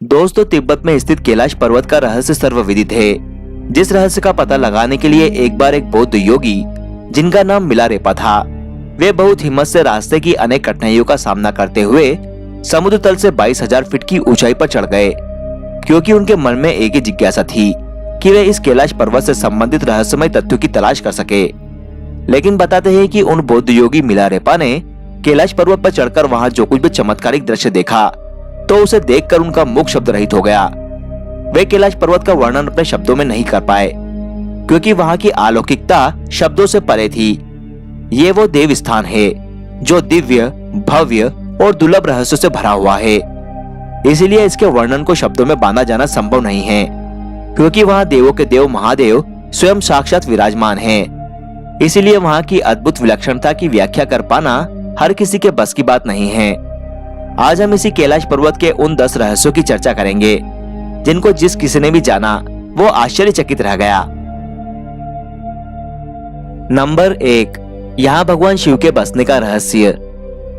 दोस्तों, तिब्बत में स्थित कैलाश पर्वत का रहस्य सर्वविदित है, जिस रहस्य का पता लगाने के लिए एक बार एक बौद्ध योगी जिनका नाम मिलारेपा था, वे बहुत हिम्मत से रास्ते की अनेक कठिनाइयों का सामना करते हुए समुद्र तल से 22,000 फीट की ऊंचाई पर चढ़ गए, क्योंकि उनके मन में एक ही जिज्ञासा थी कि वे इस कैलाश पर्वत से संबंधित रहस्यमय तथ्यों की तलाश कर सके। लेकिन बताते हैं कि उन बौद्ध योगी मिलारेपा ने कैलाश पर्वत पर चढ़कर वहां जो कुछ भी चमत्कारिक दृश्य देखा, तो उसे देखकर उनका मुख शब्द रहित हो गया। वे कैलाश पर्वत का वर्णन अपने शब्दों में नहीं कर पाए, क्योंकि वहां की अलौकिकता शब्दों से परे थी। ये वो देव स्थान है जो दिव्य, भव्य और दुर्लभ रहस्यों से भरा हुआ है। इसीलिए इसके वर्णन को शब्दों में बांधा जाना संभव नहीं है, क्योंकि वहां देवों के देव महादेव स्वयं साक्षात विराजमान हैं। इसीलिए वहां की अद्भुत विलक्षणता की व्याख्या कर पाना हर किसी के बस की बात नहीं है। आज हम इसी कैलाश पर्वत के उन 10 रहस्यों की चर्चा करेंगे, जिनको जिस किसी ने भी जाना वो आश्चर्यचकित रह गया। नंबर 1, यहाँ भगवान शिव के बसने का रहस्य।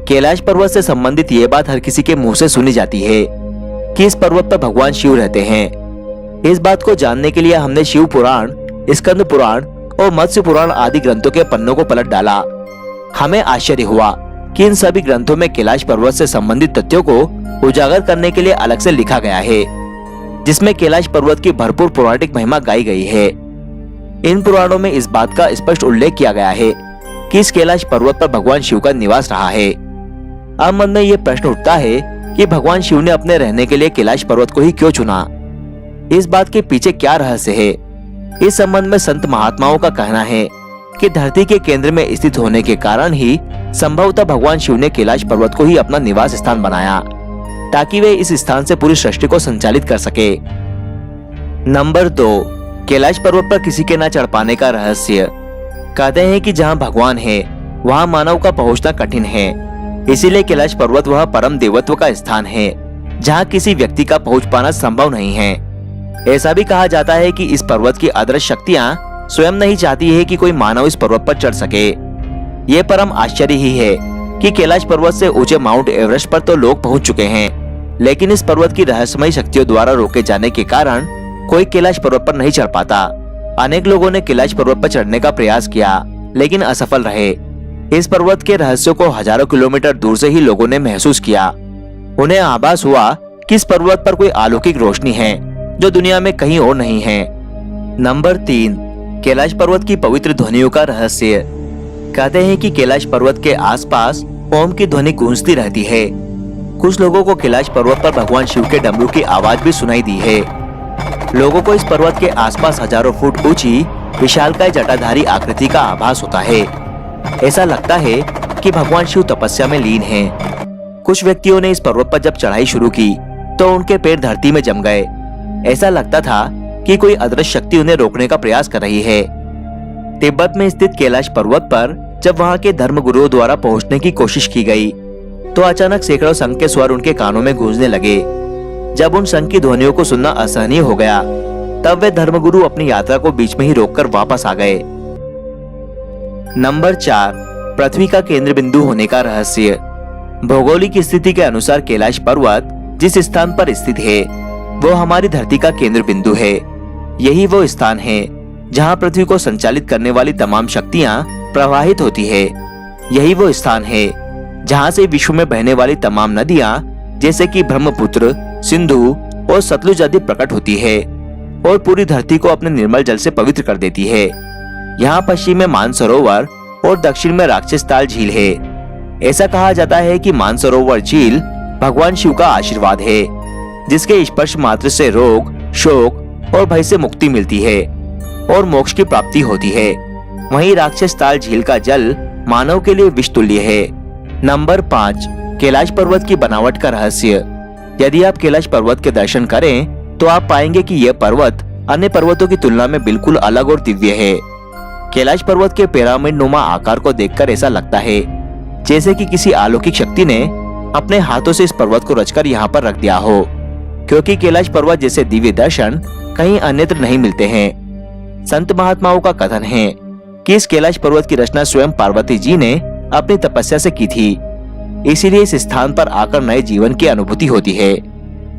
कैलाश पर्वत से संबंधित ये बात हर किसी के मुंह से सुनी जाती है कि इस पर्वत पर भगवान शिव रहते हैं। इस बात को जानने के लिए हमने शिव पुराण, स्कंद पुराण और मत्स्य पुराण आदि ग्रंथों के पन्नों को पलट डाला। हमें आश्चर्य हुआ कि इन सभी ग्रंथों में कैलाश पर्वत से संबंधित तथ्यों को उजागर करने के लिए अलग से लिखा गया है, जिसमें कैलाश पर्वत की भरपूर पौराणिक महिमा गाई गई है। इन पुराणों में इस बात का स्पष्ट उल्लेख किया गया है कि इस कैलाश पर्वत पर भगवान शिव का निवास रहा है। अब मन में ये प्रश्न उठता है कि भगवान शिव ने अपने रहने के लिए कैलाश पर्वत को ही क्यों चुना? इस बात के पीछे क्या रहस्य है? इस संबंध में संत महात्माओं का कहना है कि धरती के केंद्र में स्थित होने के कारण ही संभवतः भगवान शिव ने कैलाश पर्वत को ही अपना निवास स्थान बनाया, ताकि वे इस स्थान से पूरी सृष्टि को संचालित कर सके। नंबर 2, कैलाश पर्वत पर किसी के न चढ़ पाने का रहस्य। कहते हैं कि जहां भगवान है वहां मानव का पहुंचना कठिन है। इसीलिए कैलाश पर्वत वह परम देवत्व का स्थान है जहां किसी व्यक्ति का पहुंच पाना संभव नहीं है। ऐसा भी कहा जाता है कि इस पर्वत की अदृश्य शक्तियां स्वयं नहीं चाहती है कि कोई मानव इस पर्वत पर चढ़ सके। ये परम आश्चर्य ही है कि कैलाश पर्वत से ऊंचे माउंट एवरेस्ट पर तो लोग पहुंच चुके हैं, लेकिन इस पर्वत की रहस्यमय शक्तियों द्वारा रोके जाने के कारण कोई कैलाश पर्वत पर नहीं चढ़ पाता। अनेक लोगों ने कैलाश पर्वत पर चढ़ने का प्रयास किया, लेकिन असफल रहे। इस पर्वत के रहस्यों को हजारों किलोमीटर दूर से ही लोगों ने महसूस किया। उन्हें आभास हुआ कि इस पर्वत पर कोई अलौकिक रोशनी है जो दुनिया में कहीं और नहीं है। नंबर 3, कैलाश पर्वत की पवित्र ध्वनियों का रहस्य। कहते हैं कि कैलाश पर्वत के आसपास ओम की ध्वनि गूंजती रहती है। कुछ लोगों को कैलाश पर्वत पर भगवान शिव के डमरू की आवाज भी सुनाई दी है। लोगों को इस पर्वत के आसपास हजारों फुट ऊंची विशालकाय जटाधारी आकृति का आभास होता है। ऐसा लगता है कि भगवान शिव तपस्या में लीन हैं। कुछ व्यक्तियों ने इस पर्वत पर जब चढ़ाई शुरू की तो उनके पैर धरती में जम गए। ऐसा लगता था कि कोई अदृश्य शक्ति उन्हें रोकने का प्रयास कर रही है। तिब्बत में स्थित कैलाश पर्वत पर जब वहां के धर्मगुरुओं द्वारा पहुंचने की कोशिश की गई, तो अचानक सैकड़ों शंख के स्वर उनके कानों में गूंजने लगे। जब उन शंख की ध्वनियों को सुनना असहनीय हो गया, तब वे धर्मगुरु अपनी यात्रा को बीच में ही रोककर वापस आ गए। नंबर 4, पृथ्वी का केंद्र बिंदु होने का रहस्य। भौगोलिक स्थिति के अनुसार कैलाश पर्वत जिस स्थान पर स्थित है वो हमारी धरती का केंद्र बिंदु है। यही वो स्थान है जहां पृथ्वी को संचालित करने वाली तमाम शक्तियां प्रवाहित होती है। यही वो स्थान है जहां से विश्व में बहने वाली तमाम नदियां जैसे कि ब्रह्मपुत्र, सिंधु और सतलुज आदि प्रकट होती है और पूरी धरती को अपने निर्मल जल से पवित्र कर देती है। यहाँ पश्चिम में मानसरोवर और दक्षिण में राक्षस ताल झील है। ऐसा कहा जाता है कि मानसरोवर झील भगवान शिव का आशीर्वाद है, जिसके स्पर्श मात्र से रोग, शोक और भय से मुक्ति मिलती है और मोक्ष की प्राप्ति होती है। वहीं राक्षस ताल झील का जल मानव के लिए विष तुल्य है। नंबर 5, कैलाश पर्वत की बनावट का रहस्य। यदि आप कैलाश पर्वत के दर्शन करें तो आप पाएंगे कि यह पर्वत अन्य पर्वतों की तुलना में बिल्कुल अलग और दिव्य है। कैलाश पर्वत के पिरामिड नुमा आकार को देखकर ऐसा लगता है जैसे कि किसी अलौकिक शक्ति ने अपने हाथों से इस पर्वत को रचकर यहाँ पर रख दिया हो, क्योंकि कैलाश पर्वत जैसे दिव्य दर्शन कहीं अन्यत्र नहीं मिलते हैं। संत महात्माओं का कथन है कि इस कैलाश पर्वत की रचना स्वयं पार्वती जी ने अपनी तपस्या से की थी। इसीलिए इस स्थान पर आकर नए जीवन की अनुभूति होती है।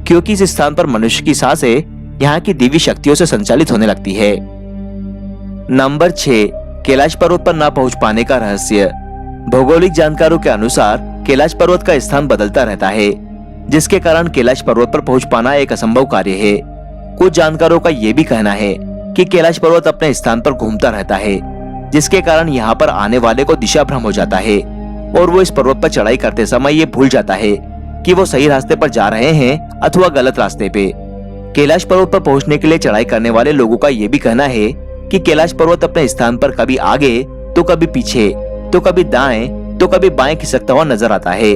क्योंकि इस स्थान पर मनुष्य की सांसें यहाँ की दिव्य शक्तियों से संचालित होने लगती है। नंबर 6, कैलाश पर्वत पर ना पहुंच पाने का रहस्य। भौगोलिक जानकारों के अनुसार कैलाश पर्वत का स्थान बदलता रहता है, जिसके कारण कैलाश पर्वत पर पहुंच पाना एक असंभव कार्य है। कुछ जानकारों का यह भी कहना है कि कैलाश पर्वत अपने स्थान पर घूमता रहता है, जिसके कारण यहाँ पर आने वाले को दिशा भ्रम हो जाता है और वो इस पर्वत पर चढ़ाई करते समय ये भूल जाता है कि वो सही रास्ते पर जा रहे हैं अथवा गलत रास्ते पे। कैलाश पर्वत पर पहुंचने के लिए चढ़ाई करने वाले लोगों का ये भी कहना है कि कैलाश पर्वत अपने स्थान पर कभी आगे तो कभी पीछे तो कभी दाएं तो कभी बाएं खिसकता हुआ नजर आता है।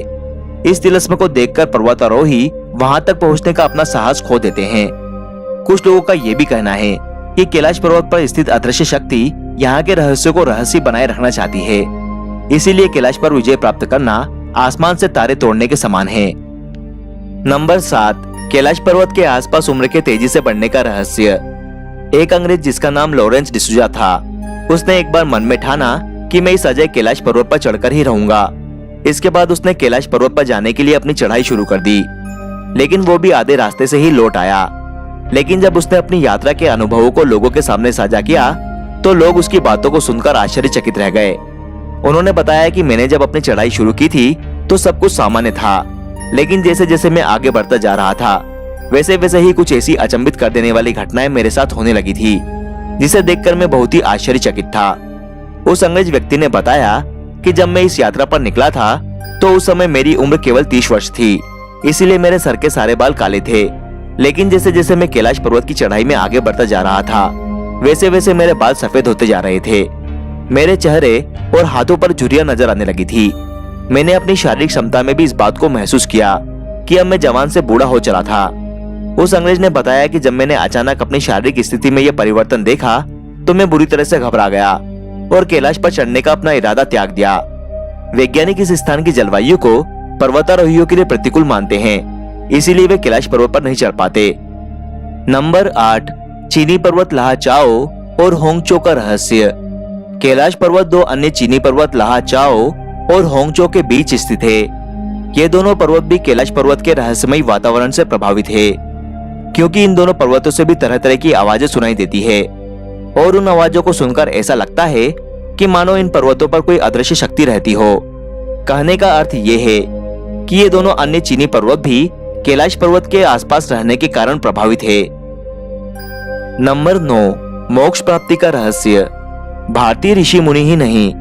इस तिलिस्म को देखकर पर्वतारोही वहां तक पहुंचने का अपना साहस खो देते हैं। कुछ लोगों का ये भी कहना है कि कैलाश पर्वत पर स्थित अदृश्य शक्ति यहाँ के रहस्य को रहस्य बनाए रखना चाहती है, इसीलिए कैलाश पर विजय प्राप्त करना आसमान से तारे तोड़ने के समान है। नंबर 7, कैलाश पर्वत के आसपास उम्र के तेजी से बढ़ने का रहस्य। एक अंग्रेज जिसका नाम लॉरेंस डिसूजा था, उसने एक बार मन में ठाना कि मैं इस अजय कैलाश पर्वत पर चढ़कर ही रहूंगा। इसके बाद उसने कैलाश पर्वत पर जाने के लिए अपनी चढ़ाई शुरू कर दी, लेकिन वो भी आधे रास्ते से ही लौट आया। लेकिन जब उसने अपनी यात्रा के अनुभवों को लोगों के सामने साझा किया तो लोग उसकी बातों को सुनकर आश्चर्यचकित रह गए। उन्होंने बताया कि मैंने जब अपनी चढ़ाई शुरू की थी तो सब कुछ सामान्य था, लेकिन जैसे जैसे मैं आगे बढ़ता जा रहा था वैसे वैसे ही कुछ ऐसी अचंभित कर देने वाली घटनाएं मेरे साथ होने लगी थी, जिसे देखकर मैं बहुत ही आश्चर्यचकित था। उस अंग्रेज व्यक्ति ने बताया कि जब मैं इस यात्रा पर निकला था तो उस समय मेरी उम्र केवल 30 वर्ष थी, इसीलिए मेरे सर के सारे बाल काले थे। लेकिन जैसे जैसे मैं कैलाश पर्वत की चढ़ाई में आगे बढ़ता जा रहा था वैसे वैसे मेरे बाल सफेद होते जा रहे थे। मेरे चेहरे और हाथों पर झुर्रियां नजर आने लगी थी। मैंने अपनी शारीरिक क्षमता में भी इस बात को महसूस किया कि अब मैं जवान से बूढ़ा हो चला था। उस अंग्रेज ने बताया कि जब मैंने अचानक अपनी शारीरिक स्थिति में यह परिवर्तन देखा तो मैं बुरी तरह से घबरा गया और कैलाश पर चढ़ने का अपना इरादा त्याग दिया। वैज्ञानिक इस स्थान की जलवायु को पर्वतारोहियों के लिए प्रतिकूल मानते हैं, इसीलिए वे कैलाश पर्वत पर नहीं चढ़ पाते। नंबर 8, चीनी पर्वत लाहा चाओ और होंगचो का रहस्य। कैलाश पर्वत 2 अन्य चीनी पर्वत लाहा चाओ और होंगचो के बीच स्थित है। ये दोनों पर्वत भी कैलाश पर्वत के रहस्यमयी वातावरण से प्रभावित है, क्योंकि इन दोनों पर्वतों से भी तरह तरह की आवाजें सुनाई देती है और उन आवाजों को सुनकर ऐसा लगता है कि मानो इन पर्वतों पर कोई अदृश्य शक्ति रहती हो। कहने का अर्थ ये है कि ये दोनों अन्य चीनी पर्वत भी कैलाश पर्वत के आसपास रहने के कारण प्रभावित है। नंबर 9, मोक्ष प्राप्ति का रहस्य। भारतीय ऋषि मुनि ही नहीं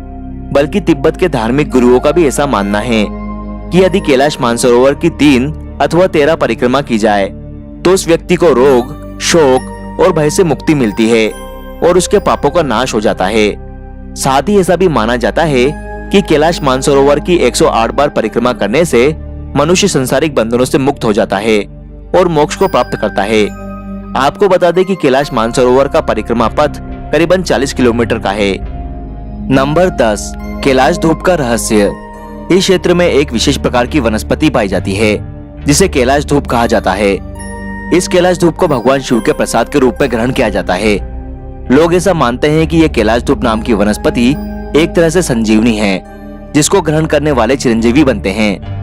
बल्कि तिब्बत के धार्मिक गुरुओं का भी ऐसा मानना है कि यदि कैलाश मानसरोवर की 3 अथवा 13 परिक्रमा की जाए तो उस व्यक्ति को रोग, शोक और भय से मुक्ति मिलती है और उसके पापों का नाश हो जाता है। साथ ही ऐसा भी माना जाता है कि कैलाश मानसरोवर की 108 बार परिक्रमा करने से मनुष्य संसारिक बंधनों से मुक्त हो जाता है और मोक्ष को प्राप्त करता है। आपको बता दें कि कैलाश मानसरोवर का परिक्रमा पथ करीबन 40 किलोमीटर का है। नंबर 10, कैलाश धूप का रहस्य। इस क्षेत्र में एक विशेष प्रकार की वनस्पति पाई जाती है जिसे कैलाश धूप कहा जाता है। इस कैलाश धूप को भगवान शिव के प्रसाद के रूप में ग्रहण किया जाता है। लोग ऐसा मानते हैं कि यह कैलाश धूप नाम की वनस्पति एक तरह से संजीवनी है, जिसको ग्रहण करने वाले चिरंजीवी बनते हैं।